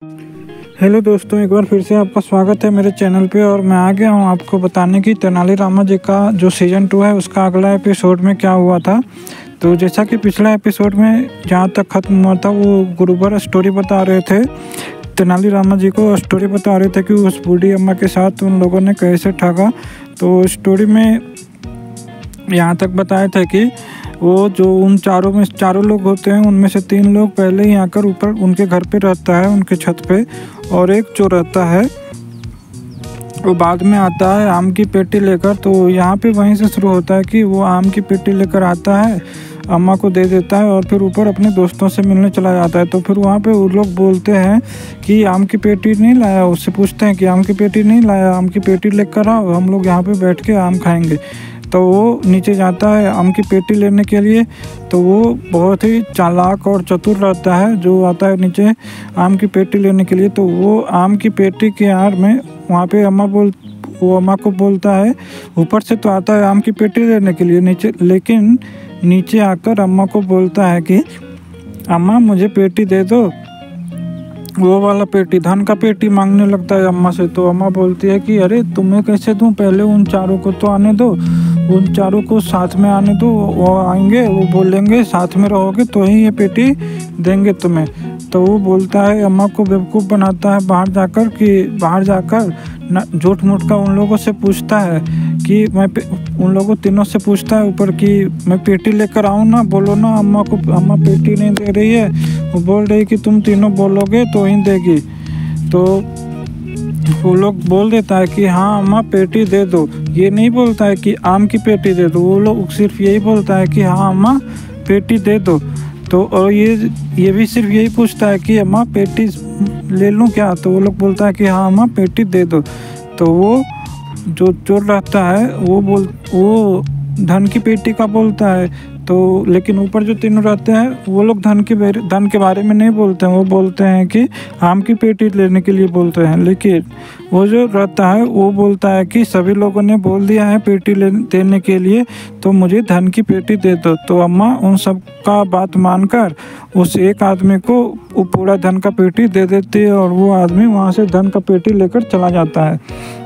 Hello दोस्तों, एक बार फिर से आपका स्वागत है मेरे चैनल पे। और मैं आ गया हूँ आपको बताने की तेनाली रामा जी का जो सीज़न 2 है उसका अगला एपिसोड में क्या हुआ था। तो जैसा कि पिछला एपिसोड में जहाँ तक ख़त्म हुआ था, वो गुरुबर स्टोरी बता रहे थे, तेनाली रामा जी को स्टोरी बता रहे थे कि उस बूढ़ी अम्मा के साथ उन लोगों ने कैसे ठगा। तो स्टोरी में यहाँ तक बताया था कि वो जो उन चारों लोग होते हैं, उनमें से 3 लोग पहले ही आकर ऊपर उनके घर पे रहता है, उनके छत पे, और एक जो रहता है वो बाद में आता है आम की पेटी लेकर। तो यहाँ पे वहीं से शुरू होता है कि वो आम की पेटी लेकर आता है, अम्मा को दे देता है और फिर ऊपर अपने दोस्तों से मिलने चला जाता है। तो फिर वहाँ पे वो लोग बोलते हैं कि आम की पेटी नहीं लाया, उससे पूछते हैं कि आम की पेटी नहीं लाया, आम की पेटी लेकर आओ, हम लोग यहाँ पे बैठ के आम खाएंगे। तो वो नीचे जाता है आम की पेटी लेने के लिए। तो वो बहुत ही चालाक और चतुर रहता है जो आता है नीचे आम की पेटी लेने के लिए। तो वो आम की पेटी के आड़ में वहाँ पे वो अम्मा को बोलता है, ऊपर से तो आता है आम की पेटी लेने के लिए नीचे, लेकिन नीचे आकर अम्मा को बोलता है कि अम्मा मुझे पेटी दे दो, वो वाला पेटी, धन का पेटी मांगने लगता है अम्मा से। तो अम्मा बोलती है कि अरे तुम्हें कैसे दूं, पहले उन चारों को तो आने दो, उन चारों को साथ में आने दो, वो आएंगे, वो बोलेंगे साथ में रहोगे तो ही ये पेटी देंगे तुम्हें। तो वो बोलता है, अम्मा को बेवकूफ़ बनाता है बाहर जाकर झूठ मूठ का उन लोगों से पूछता है कि उन लोगों तीनों से पूछता है ऊपर कि मैं पेटी लेकर आऊँ ना, बोलो ना अम्मा को, अम्मा पेटी नहीं दे रही है, वो बोल रही कि तुम तीनों बोलोगे तो ही देगी। तो वो लोग बोल देता है कि हाँ अम्मा पेटी दे दो, ये नहीं बोलता है कि आम की पेटी दे दो, वो लोग सिर्फ यही बोलता है कि हाँ अम्मा पेटी दे दो। तो और ये भी सिर्फ यही पूछता है कि अम्मा पेटी ले लूँ क्या, तो वो लोग बोलता है कि हाँ अम्मा पेटी दे दो। तो वो जो चोर रहता है वो धन की पेटी का बोलता है। तो लेकिन ऊपर जो तीनों रहते हैं वो लोग धन के बारे में नहीं बोलते हैं, वो बोलते हैं कि आम की पेटी लेने के लिए बोलते हैं। लेकिन वो जो रहता है वो बोलता है कि सभी लोगों ने बोल दिया है पेटी देने के लिए, तो मुझे धन की पेटी दे दो। तो अम्मा उन सब का बात मानकर उस एक आदमी को वो पूरा धन का पेटी दे देती है और वो आदमी वहाँ से धन का पेटी लेकर चला जाता है।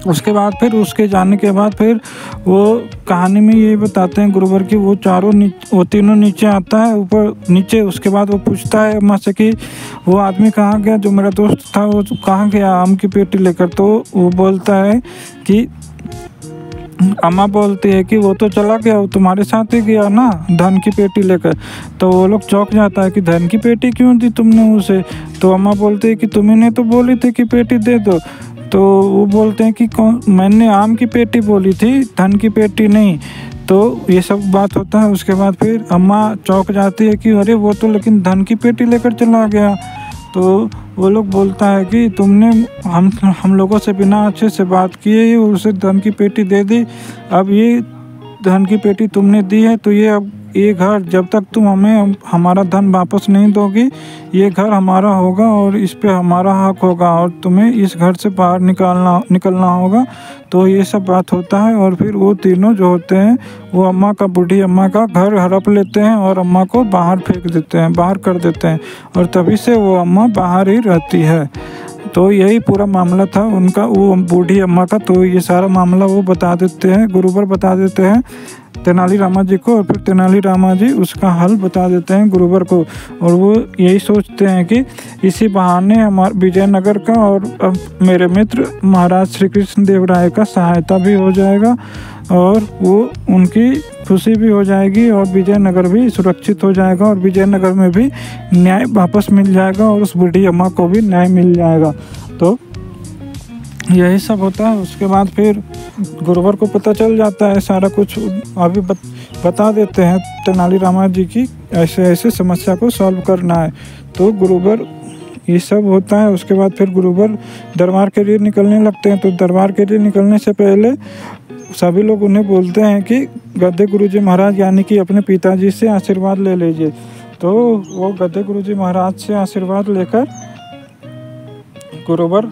उसके बाद फिर उसके जाने के बाद फिर वो कहानी में ये बताते हैं गुरुवर की वो तीनों नीचे आता है ऊपर नीचे। उसके बाद वो पूछता है अम्मा से कि वो आदमी कहाँ गया, जो मेरा दोस्त था वो कहाँ गया आम की पेटी लेकर। तो वो बोलता है कि अम्मा बोलती है कि वो तो चला गया, वो तुम्हारे साथ ही गया ना धन की पेटी लेकर। तो वो लोग चौंक जाता है कि धन की पेटी क्यों दी तुमने उसे। तो अम्मा बोलती है कि तुम्हें तो बोली थी कि पेटी दे दो। तो वो बोलते हैं कि मैंने आम की पेटी बोली थी, धन की पेटी नहीं। तो ये सब बात होता है। उसके बाद फिर अम्मा चौंक जाती है कि अरे वो तो लेकिन धन की पेटी लेकर चला गया। तो वो लोग बोलता है कि तुमने हम लोगों से बिना अच्छे से बात किए ही उसे धन की पेटी दे दी। अब ये धन की पेटी तुमने दी है तो ये घर, जब तक तुम हमें हमारा धन वापस नहीं दोगी, ये घर हमारा होगा और इस पे हमारा हक होगा और तुम्हें इस घर से बाहर निकलना होगा। तो ये सब बात होता है और फिर वो तीनों जो होते हैं वो बूढ़ी अम्मा का घर हड़प लेते हैं और अम्मा को बाहर कर देते हैं और तभी से वो अम्मा बाहर ही रहती है। तो यही पूरा मामला था उनका, वो बूढ़ी अम्मा का। तो ये सारा मामला वो बता देते हैं, गुरुबर बता देते हैं तेनाली रामा जी को, और फिर तेनाली रामा जी उसका हल बता देते हैं गुरुबर को। और वो यही सोचते हैं कि इसी बहाने हमारे विजयनगर का और मेरे मित्र महाराज श्री कृष्ण देव राय का सहायता भी हो जाएगा और वो उनकी खुशी भी हो जाएगी और विजयनगर भी सुरक्षित हो जाएगा और विजयनगर में भी न्याय वापस मिल जाएगा और उस बूढ़ी अम्मा को भी न्याय मिल जाएगा। तो यही सब होता है। उसके बाद फिर गुरुवर को पता चल जाता है सारा कुछ, अभी बता देते हैं तेनाली रामा जी की ऐसे ऐसे समस्या को सॉल्व करना है। तो गुरुवर ये सब होता है। उसके बाद फिर गुरुवर दरबार के लिए निकलने लगते हैं। तो दरबार के लिए निकलने से पहले सभी लोग उन्हें बोलते हैं कि गद्दे गुरुजी महाराज यानी कि अपने पिताजी से आशीर्वाद ले लीजिए। तो वो गद्दे गुरुजी महाराज से आशीर्वाद लेकर गुरुवर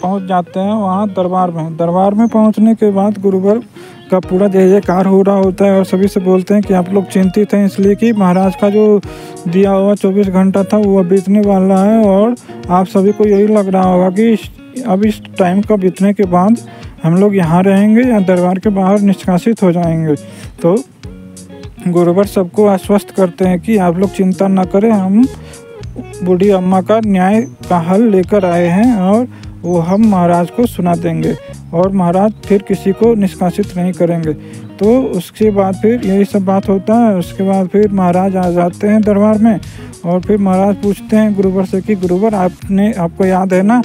पहुंच जाते हैं वहाँ दरबार में। दरबार में पहुंचने के बाद गुरुवर का पूरा जय जयकार हो रहा होता है और सभी से बोलते हैं कि आप लोग चिंतित हैं इसलिए कि महाराज का जो दिया हुआ 24 घंटा था वो बीतने वाला है। और आप सभी को यही लग रहा होगा कि अब इस टाइम का बीतने के बाद हम लोग यहाँ रहेंगे या दरबार के बाहर निष्कासित हो जाएंगे। तो गुरुवर सबको आश्वस्त करते हैं कि आप लोग चिंता न करें, हम बूढ़ी अम्मा का न्याय का हल लेकर आए हैं और वो हम महाराज को सुना देंगे और महाराज फिर किसी को निष्कासित नहीं करेंगे। तो उसके बाद फिर यही सब बात होता है। उसके बाद फिर महाराज आ जाते हैं दरबार में और फिर महाराज पूछते हैं गुरुवर से कि गुरुवर आपको याद है ना,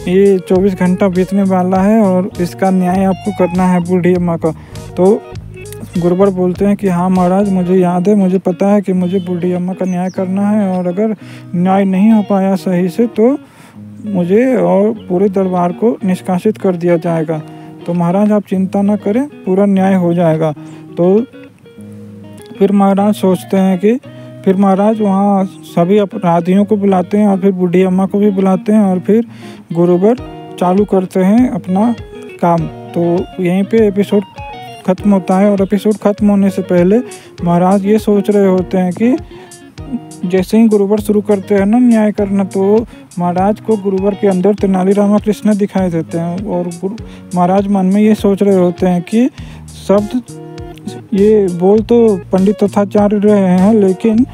ये 24 घंटा बीतने वाला है और इसका न्याय आपको करना है बूढ़ी अम्मा का। तो गुरुवर बोलते हैं कि हाँ महाराज, मुझे याद है, मुझे पता है कि मुझे बूढ़ी अम्मा का न्याय करना है और अगर न्याय नहीं हो पाया सही से तो मुझे और पूरे दरबार को निष्कासित कर दिया जाएगा। तो महाराज आप चिंता न करें, पूरा न्याय हो जाएगा। तो फिर महाराज सोचते हैं कि फिर महाराज वहाँ सभी अपराधियों को बुलाते हैं और फिर बूढ़ी अम्मा को भी बुलाते हैं और फिर गुरुवर चालू करते हैं अपना काम। तो यहीं पे एपिसोड ख़त्म होता है और एपिसोड ख़त्म होने से पहले महाराज ये सोच रहे होते हैं कि जैसे ही गुरुवर शुरू करते हैं ना न्याय करना, तो महाराज को गुरुवर के अंदर तेनाली रामकृष्ण दिखाई देते हैं और महाराज मन में ये सोच रहे होते हैं कि शब्द ये बोल तो पंडित तथाचार्य रहे हैं लेकिन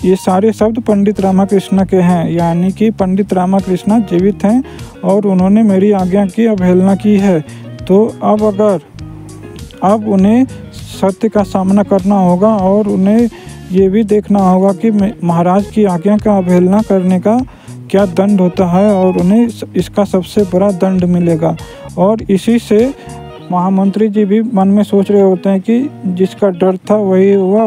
ये सारे शब्द पंडित रामकृष्ण के हैं, यानी कि पंडित रामकृष्ण जीवित हैं और उन्होंने मेरी आज्ञा की अवहेलना की है। तो अब उन्हें सत्य का सामना करना होगा और उन्हें ये भी देखना होगा कि महाराज की आज्ञा का अवहेलना करने का क्या दंड होता है और उन्हें इसका सबसे बड़ा दंड मिलेगा। और इसी से महामंत्री जी भी मन में सोच रहे होते हैं कि जिसका डर था वही हुआ,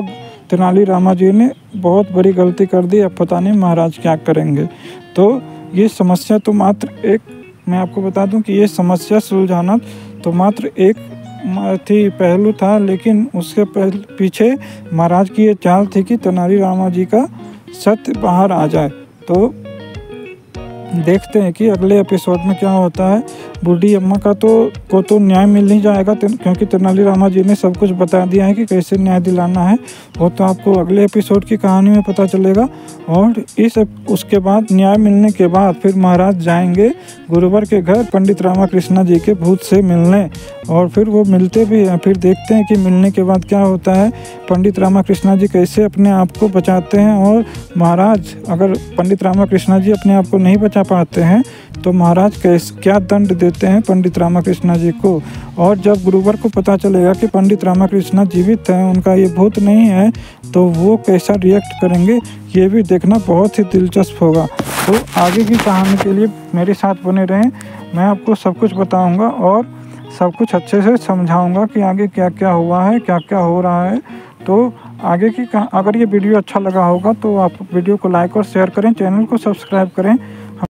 तेनाली रामा जी ने बहुत बड़ी गलती कर दी, अब पता नहीं महाराज क्या करेंगे। तो ये समस्या तो मात्र एक, मैं आपको बता दूं कि ये समस्या सुलझाना तो मात्र एक पहलू था, लेकिन उसके पीछे महाराज की ये चाल थी कि तेनाली रामा जी का सत्य बाहर आ जाए। तो देखते हैं कि अगले एपिसोड में क्या होता है। बूढ़ी अम्मा का तो न्याय मिल नहीं जाएगा क्योंकि तेनाली रामा जी ने सब कुछ बता दिया है कि कैसे न्याय दिलाना है, वो तो आपको अगले एपिसोड की कहानी में पता चलेगा। और उसके बाद न्याय मिलने के बाद फिर महाराज जाएंगे गुरुवर के घर पंडित रामकृष्ण जी के भूत से मिलने और फिर वो मिलते भी हैं। फिर देखते हैं कि मिलने के बाद क्या होता है, पंडित रामकृष्ण जी कैसे अपने आप को बचाते हैं और महाराज अगर पंडित रामकृष्ण जी अपने आप को नहीं बचा पाते हैं तो महाराज क्या दंड देते हैं पंडित रामकृष्ण जी को। और जब गुरुवर को पता चलेगा कि पंडित रामकृष्ण जीवित हैं, उनका ये भूत नहीं है, तो वो कैसा रिएक्ट करेंगे ये भी देखना बहुत ही दिलचस्प होगा। तो आगे की कहानी के लिए मेरे साथ बने रहें, मैं आपको सब कुछ बताऊंगा और सब कुछ अच्छे से समझाऊंगा कि आगे क्या क्या हुआ है, क्या क्या हो रहा है। तो आगे की अगर ये वीडियो अच्छा लगा होगा तो आप वीडियो को लाइक और शेयर करें, चैनल को सब्सक्राइब करें